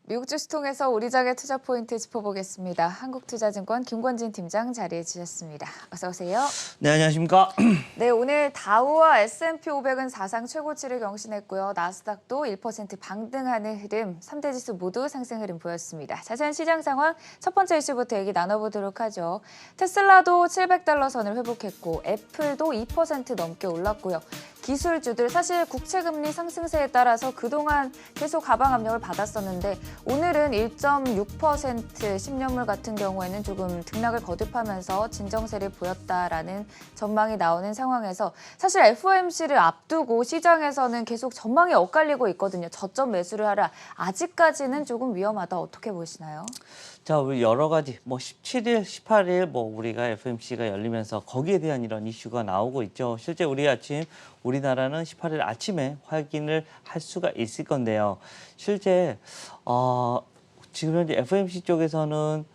미국 주식 통해서 우리 장의 투자 포인트 짚어보겠습니다. 한국투자증권 김권진 팀장 자리해 주셨습니다. 어서 오세요. 네, 안녕하십니까. 네, 오늘 다우와 S&P 500은 사상 최고치를 경신했고요. 나스닥도 1% 방등하는 흐름, 3대 지수 모두 상승 흐름 보였습니다. 자세한 시장 상황 첫 번째 이슈부터 얘기 나눠보도록 하죠. 테슬라도 700달러 선을 회복했고 애플도 2% 넘게 올랐고요. 기술주들 사실 국채금리 상승세에 따라서 그동안 계속 가방 압력을 받았었는데 오늘은 1.6% 10년물 같은 경우에는 조금 등락을 거듭하면서 진정세를 보였다라는 전망이 나오는 상황에서 사실 FOMC를 앞두고 시장에서는 계속 전망이 엇갈리고 있거든요. 저점 매수를 하라. 아직까지는 조금 위험하다. 어떻게 보시나요? 자, 우리 여러 가지 17일, 18일 우리가 FMC가 열리면서 거기에 대한 이런 이슈가 나오고 있죠. 실제 우리나라는 18일 아침에 확인을 할 수가 있을 건데요. 실제 지금 현재 FMC 쪽에서는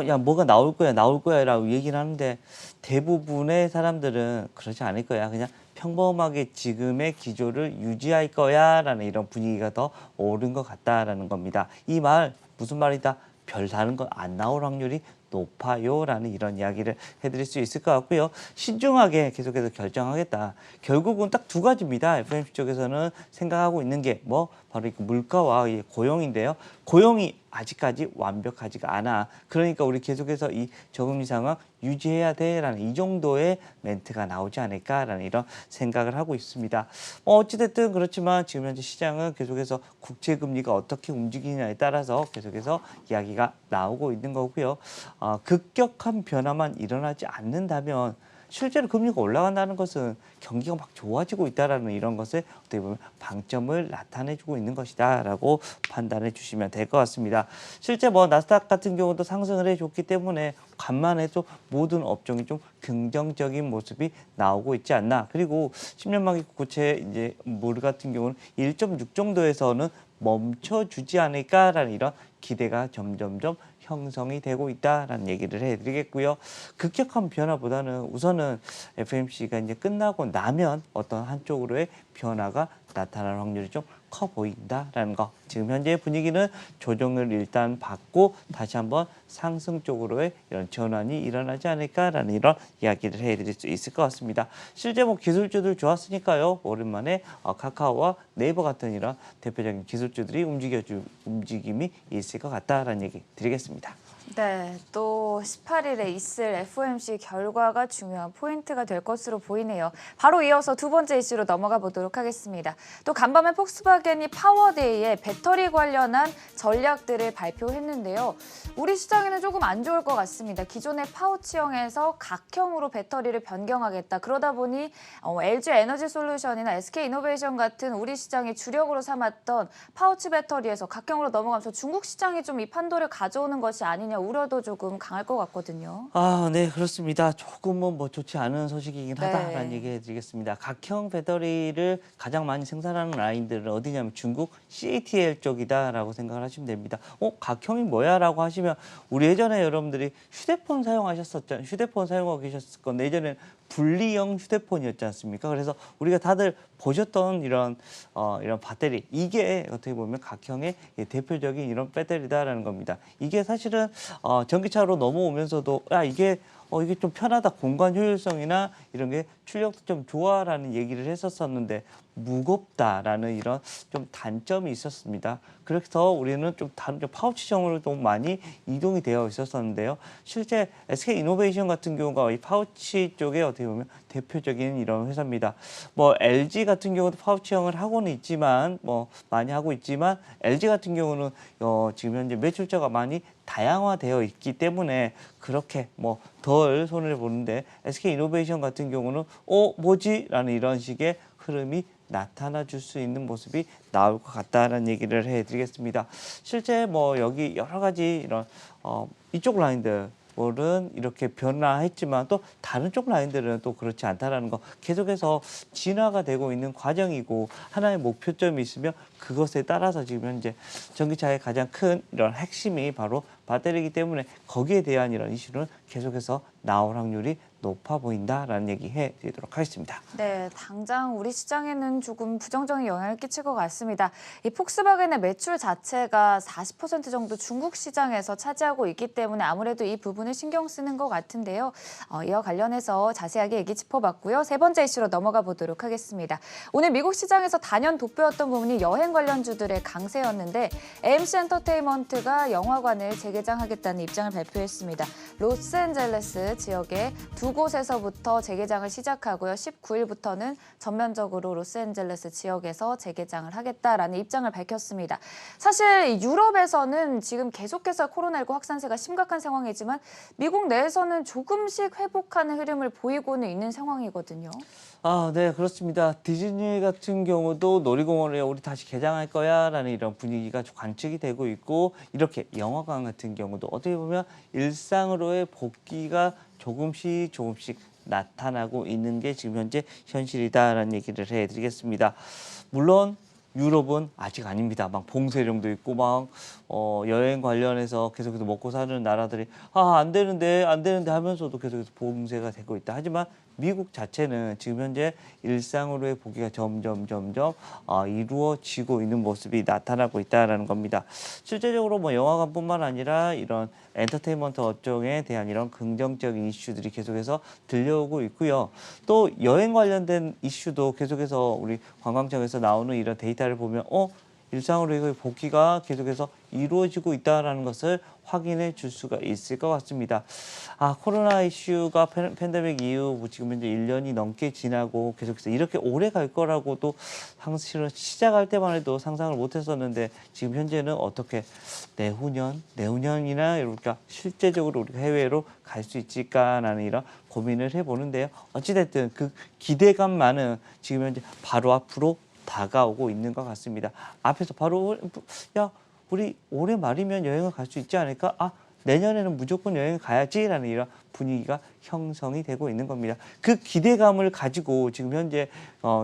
야, 뭐가 나올 거야라고 얘기를 하는데 대부분의 사람들은 그러지 않을 거야. 그냥 평범하게 지금의 기조를 유지할 거야라는 이런 분위기가 더 오른 것 같다라는 겁니다. 이 말 무슨 말이다? 별 다른 건 안 나올 확률이 높아요라는 이런 이야기를 해드릴 수 있을 것 같고요. 신중하게 계속해서 결정하겠다. 결국은 딱 두 가지입니다. FMC 쪽에서는 생각하고 있는 게 바로 이 물가와 이 고용인데요. 고용이 아직까지 완벽하지가 않아. 그러니까 우리 계속해서 이 저금리 상황 유지해야 돼라는 이 정도의 멘트가 나오지 않을까라는 이런 생각을 하고 있습니다. 어찌됐든 그렇지만 지금 현재 시장은 계속해서 국채 금리가 어떻게 움직이느냐에 따라서 계속해서 이야기가 나오고 있는 거고요. 급격한 변화만 일어나지 않는다면 실제로 금리가 올라간다는 것은 경기가 막 좋아지고 있다라는 이런 것을 어떻게 보면 방점을 나타내주고 있는 것이다라고 판단해 주시면 될 것 같습니다. 실제 나스닥 같은 경우도 상승을 해줬기 때문에 간만에 또 모든 업종이 좀 긍정적인 모습이 나오고 있지 않나. 그리고 10년 만기 국채 이제 물 같은 경우는 1.6 정도에서는 멈춰주지 않을까라는 이런 기대가 점점점 형성이 되고 있다라는 얘기를 해드리겠고요. 급격한 변화보다는 우선은 FMC가 이제 끝나고 나면 어떤 한쪽으로의 변화가 나타날 확률이 좀 커 보인다라는 거. 지금 현재 분위기는 조정을 일단 받고 다시 한번 상승 쪽으로의 이런 전환이 일어나지 않을까라는 이런 이야기를 해드릴 수 있을 것 같습니다. 실제 기술주들 좋았으니까요. 오랜만에 카카오와 네이버 같은 이런 대표적인 기술주들이 움직임이 있을 것 같다라는 얘기 드리겠습니다. 네, 또 18일에 있을 FOMC 결과가 중요한 포인트가 될 것으로 보이네요. 바로 이어서 두 번째 이슈로 넘어가 보도록 하겠습니다. 또 간밤에 폭스바겐이 파워데이에 배터리 관련한 전략들을 발표했는데요. 우리 시장에는 조금 안 좋을 것 같습니다. 기존의 파우치형에서 각형으로 배터리를 변경하겠다. 그러다 보니 LG 에너지 솔루션이나 SK 이노베이션 같은 우리 시장의 주력으로 삼았던 파우치 배터리에서 각형으로 넘어가면서 중국 시장이 좀 이 판도를 가져오는 것이 아니냐 우려도 조금 강할 것 같거든요. 네, 그렇습니다. 조금은 좋지 않은 소식이긴 하다라는 네. 얘기 해드리겠습니다. 각형 배터리를 가장 많이 생산하는 라인들은 어디냐면 중국 CATL 쪽이다라고 생각을 하시면 됩니다. 각형이 뭐야라고 하시면 우리 예전에 여러분들이 휴대폰 사용하셨었잖아요. 휴대폰 사용하고 계셨을 건데 예전에는 분리형 휴대폰이었지 않습니까? 그래서 우리가 다들 보셨던 이런 배터리, 이게 어떻게 보면 각형의 대표적인 이런 배터리다라는 겁니다. 이게 사실은 전기차로 넘어오면서도 이게 좀 편하다, 공간 효율성이나 이런 게 출력도 좀 좋아라는 얘기를 했었었는데 무겁다라는 이런 좀 단점이 있었습니다. 그래서 우리는 좀 다른 파우치형으로 좀 많이 이동이 되어 있었었는데요. 실제 SK 이노베이션 같은 경우가 이 파우치 쪽에 어떻게 보면 대표적인 이런 회사입니다. LG 같은 경우도 파우치형을 하고는 있지만 많이 하고 있지만 LG 같은 경우는 지금 현재 매출자가 많이 다양화되어 있기 때문에 그렇게 덜 손해를 보는데 SK 이노베이션 같은 경우는 뭐지? 라는 이런 식의 흐름이 나타나 줄 수 있는 모습이 나올 것 같다는 얘기를 해드리겠습니다. 실제 여기 여러 가지 이런 이쪽 라인들은 이렇게 변화했지만 또 다른 쪽 라인들은 또 그렇지 않다라는 거 계속해서 진화가 되고 있는 과정이고 하나의 목표점이 있으면 그것에 따라서 지금 현재 전기차의 가장 큰 이런 핵심이 바로 배터리이기 때문에 거기에 대한 이런 이슈는 계속해서 나올 확률이 높아 보인다라는 얘기 해드리도록 하겠습니다. 네, 당장 우리 시장에는 조금 부정적인 영향을 끼칠 것 같습니다. 이 폭스바겐의 매출 자체가 40% 정도 중국 시장에서 차지하고 있기 때문에 아무래도 이 부분을 신경 쓰는 것 같은데요. 이와 관련해서 자세하게 얘기 짚어봤고요. 세 번째 이슈로 넘어가 보도록 하겠습니다. 오늘 미국 시장에서 단연 돋보였던 부분이 여행 관련주들의 강세였는데 AMC 엔터테인먼트가 영화관을 재개장하겠다는 입장을 발표했습니다. 로스앤젤레스 지역에 두 곳에서부터 재개장을 시작하고요. 19일부터는 전면적으로 로스앤젤레스 지역에서 재개장을 하겠다라는 입장을 밝혔습니다. 사실 유럽에서는 지금 계속해서 코로나19 확산세가 심각한 상황이지만 미국 내에서는 조금씩 회복하는 흐름을 보이고는 있는 상황이거든요. 네, 그렇습니다. 디즈니 같은 경우도 놀이공원에 우리 다시 개장할 거야라는 이런 분위기가 관측이 되고 있고 이렇게 영화관 같은 경우도 어떻게 보면 일상으로의 복귀가 조금씩 나타나고 있는 게 지금 현재 현실이다라는 얘기를 해드리겠습니다. 물론 유럽은 아직 아닙니다. 막 봉쇄령도 있고 막 여행 관련해서 계속해서 먹고 사는 나라들이 안 되는데 하면서도 계속해서 봉쇄가 되고 있다. 하지만 미국 자체는 지금 현재 일상으로의 복귀가 점점 이루어지고 있는 모습이 나타나고 있다라는 겁니다. 실제적으로 뭐 영화관뿐만 아니라 이런 엔터테인먼트 업종에 대한 이런 긍정적인 이슈들이 계속해서 들려오고 있고요. 또 여행 관련된 이슈도 계속해서 우리 관광청에서 나오는 이런 데이터를 보면 일상으로의 복귀가 계속해서 이루어지고 있다는 것을 확인해 줄 수가 있을 것 같습니다. 코로나 이슈가 팬데믹 이후 지금 현재 1년이 넘게 지나고 계속해서 이렇게 오래 갈 거라고도 사실은 시작할 때만 해도 상상을 못 했었는데 지금 현재는 어떻게 내후년이나 이렇게 실제적으로 우리가 해외로 갈 수 있을까라는 이런 고민을 해보는데요. 어찌됐든 그 기대감만은 지금 현재 바로 앞으로 다가오고 있는 것 같습니다. 앞에서 바로 우리 올해 말이면 여행을 갈 수 있지 않을까? 내년에는 무조건 여행을 가야지라는 이런 분위기가 형성이 되고 있는 겁니다. 그 기대감을 가지고 지금 현재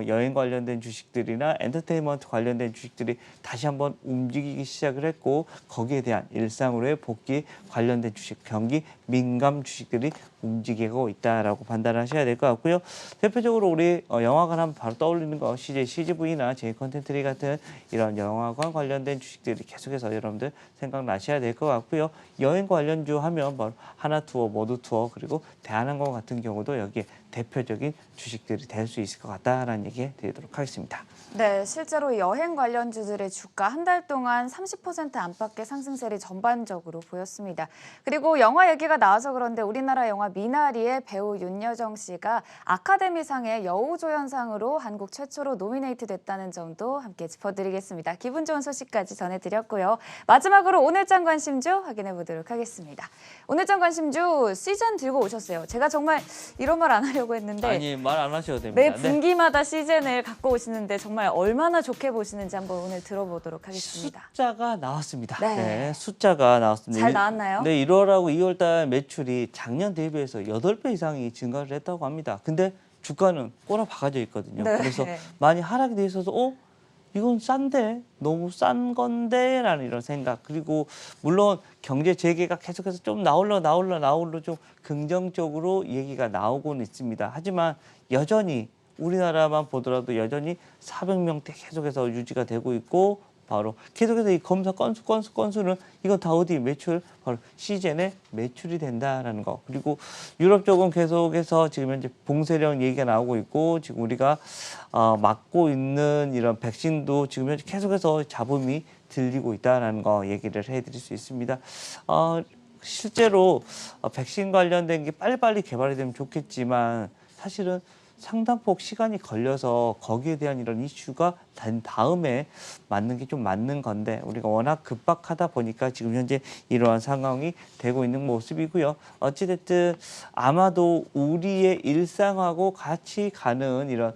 여행 관련된 주식들이나 엔터테인먼트 관련된 주식들이 다시 한번 움직이기 시작을 했고 거기에 대한 일상으로의 복귀 관련된 주식, 경기 민감 주식들이 움직이고 있다라고 판단하셔야 될 것 같고요. 대표적으로 우리 영화관 하면 바로 떠올리는 거 CJV나 J컨텐트리 같은 이런 영화관 관련된 주식들이 계속해서 여러분들 생각나셔야 될 것 같고요. 여행 관련주 하면 바로 하나투어, 모두투어 그리고 대한항공 같은 경우도 여기에 대표적인 주식들이 될 수 있을 것 같다라는 얘기 드리도록 하겠습니다. 네, 실제로 여행 관련주들의 주가 한 달 동안 30% 안팎의 상승세를 전반적으로 보였습니다. 그리고 영화 얘기가 나와서 그런데 우리나라 영화 미나리의 배우 윤여정 씨가 아카데미상의 여우조연상으로 한국 최초로 노미네이트 됐다는 점도 함께 짚어드리겠습니다. 기분 좋은 소식까지 전해드렸고요. 마지막으로 오늘장 관심주 확인해 보도록 하겠습니다. 오늘장 관심주 시즌 들고 오셨어요. 제가 정말 이런 말 안 하려고 했는데 아니, 말 안 하셔도 됩니다. 매 분기마다 시즌을 갖고 오시는데 정말 얼마나 좋게 보시는지 한번 오늘 들어보도록 하겠습니다. 숫자가 나왔습니다. 네. 숫자가 나왔습니다. 잘 나왔나요? 네, 1월하고 2월달 매출이 작년 대비해서 8배 이상이 증가를 했다고 합니다. 근데 주가는 꼬라박아져 있거든요. 네. 그래서 많이 하락이 돼 있어서 이건 싼데 너무 싼 건데 라는 이런 생각 그리고 물론 경제 재개가 계속해서 좀 나올라 좀 긍정적으로 얘기가 나오고는 있습니다. 하지만 여전히 우리나라만 보더라도 여전히 400명대 계속해서 유지가 되고 있고 바로 계속해서 이 검사 건수는 이건 다 어디 매출 바로 시즌에 매출이 된다라는 거. 그리고 유럽 쪽은 계속해서 지금 현재 봉쇄령 얘기가 나오고 있고 지금 우리가 맞고 있는 이런 백신도 지금 현재 계속해서 잡음이 들리고 있다라는 거 얘기를 해드릴 수 있습니다. 실제로 백신 관련된 게 빨리빨리 개발이 되면 좋겠지만 사실은 상당폭 시간이 걸려서 거기에 대한 이런 이슈가 된 다음에 맞는 게 좀 맞는 건데 우리가 워낙 급박하다 보니까 지금 현재 이러한 상황이 되고 있는 모습이고요. 어찌됐든 아마도 우리의 일상하고 같이 가는 이런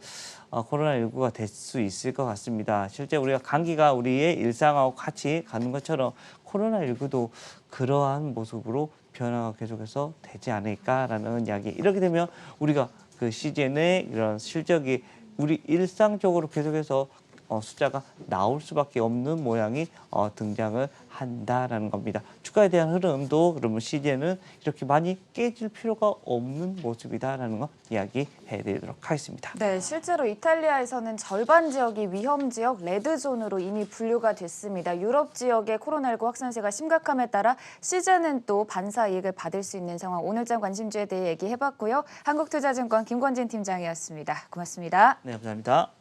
코로나19가 될 수 있을 것 같습니다. 실제 우리가 감기가 우리의 일상하고 같이 가는 것처럼 코로나19도 그러한 모습으로 변화가 계속해서 되지 않을까라는 이야기. 이렇게 되면 우리가 그 시즌의 이런 실적이 우리 일상적으로 계속해서 숫자가 나올 수밖에 없는 모양이 등장을 한다라는 겁니다. 주가에 대한 흐름도 그러면 시제는 이렇게 많이 깨질 필요가 없는 모습이다라는 거 이야기해드리도록 하겠습니다. 네, 실제로 이탈리아에서는 절반 지역이 위험 지역 레드존으로 이미 분류가 됐습니다. 유럽 지역의 코로나19 확산세가 심각함에 따라 시제는 또 반사 이익을 받을 수 있는 상황. 오늘장 관심주에 대해 얘기해봤고요. 한국투자증권 김권진 팀장이었습니다. 고맙습니다. 네, 감사합니다.